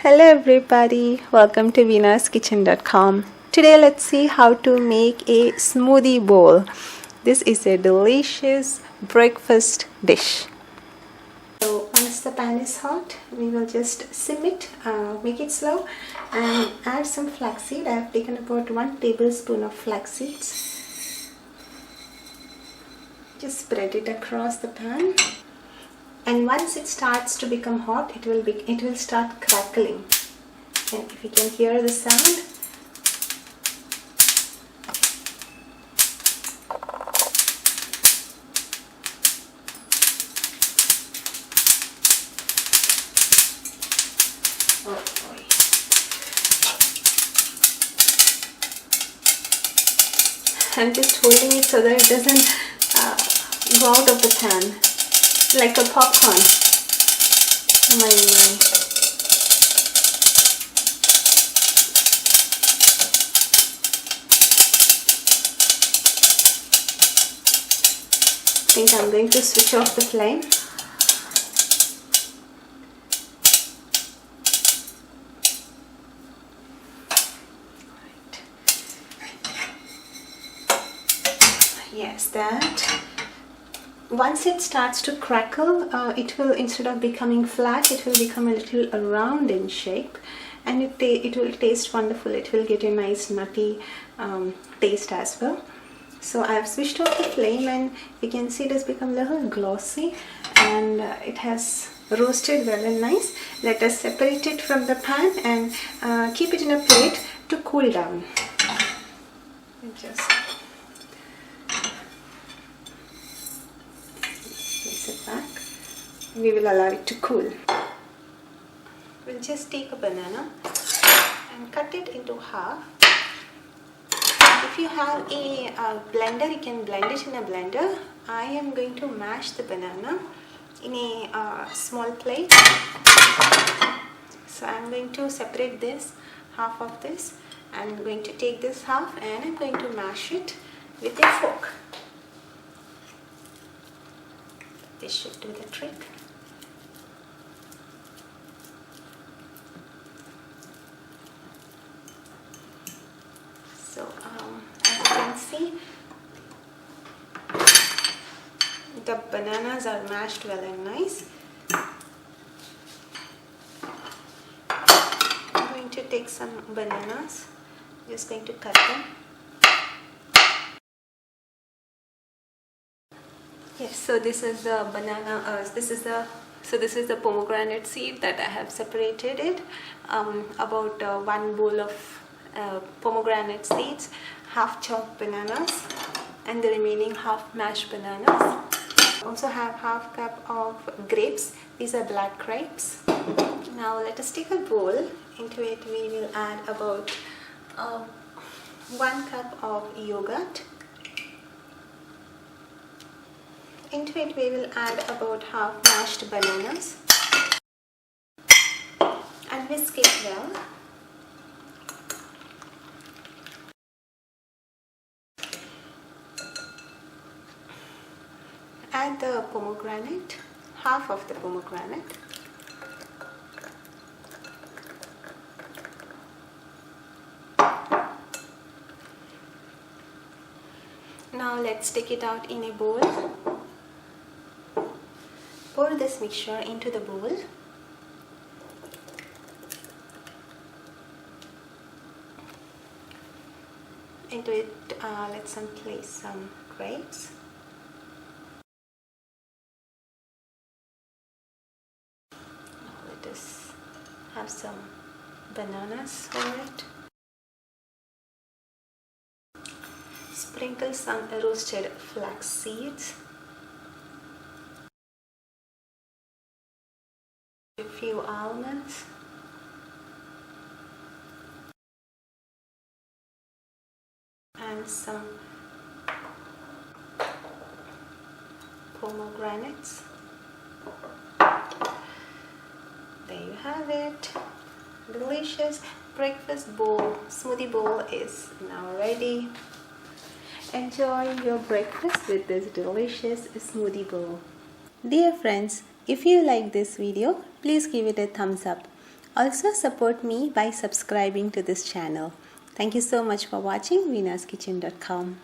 Hello everybody, welcome to Veena'sKitchen.com. Today let's see how to make a smoothie bowl. This is a delicious breakfast dish. So once the pan is hot, we will just sim it, make it slow, and add some flaxseed. I have taken about 1 tablespoon of flax seeds. Just spread it across the pan. And once it starts to become hot, it will start crackling. And if you can hear the sound, oh boy. I'm just holding it so that it doesn't go out of the pan. Like a popcorn. My. I think I'm going to switch off the flame. Right. Yes, that. Once it starts to crackle, it will, instead of becoming flat, it will become a little round in shape, and it will taste wonderful. It will get a nice nutty taste as well. So I have switched off the flame, and you can see it has become a little glossy, and it has roasted well and nice. Let us separate it from the pan and keep it in a plate to cool down. Just place it back. We will allow it to cool. We'll just take a banana and cut it into half. If you have a blender, you can blend it in a blender. I am going to mash the banana in a small plate. So I'm going to separate this, half of this. I'm going to take this half and I'm going to mash it with a fork. This should do the trick. So as you can see, the bananas are mashed well and nice. I'm going to take some bananas, just going to cut them. Yes, so this is the banana, this is the pomegranate seed that I have separated it. About 1 bowl of pomegranate seeds, half chopped bananas, and the remaining half mashed bananas. Also have half cup of grapes. These are black grapes. Now let us take a bowl. Into it we will add about 1 cup of yogurt. Into it we will add about half mashed bananas and whisk it well. Add the pomegranate, half of the pomegranate. Now let's take it out in a bowl. Pour this mixture into the bowl. Into it, let's place some grapes. Let us have some bananas over it. Sprinkle some roasted flax seeds. A few almonds. And some pomegranates. There you have it. Delicious breakfast bowl, smoothie bowl is now ready. Enjoy your breakfast with this delicious smoothie bowl. Dear friends, if you like this video, please give it a thumbs up. Also support me by subscribing to this channel. Thank you so much for watching veenaskitchen.com.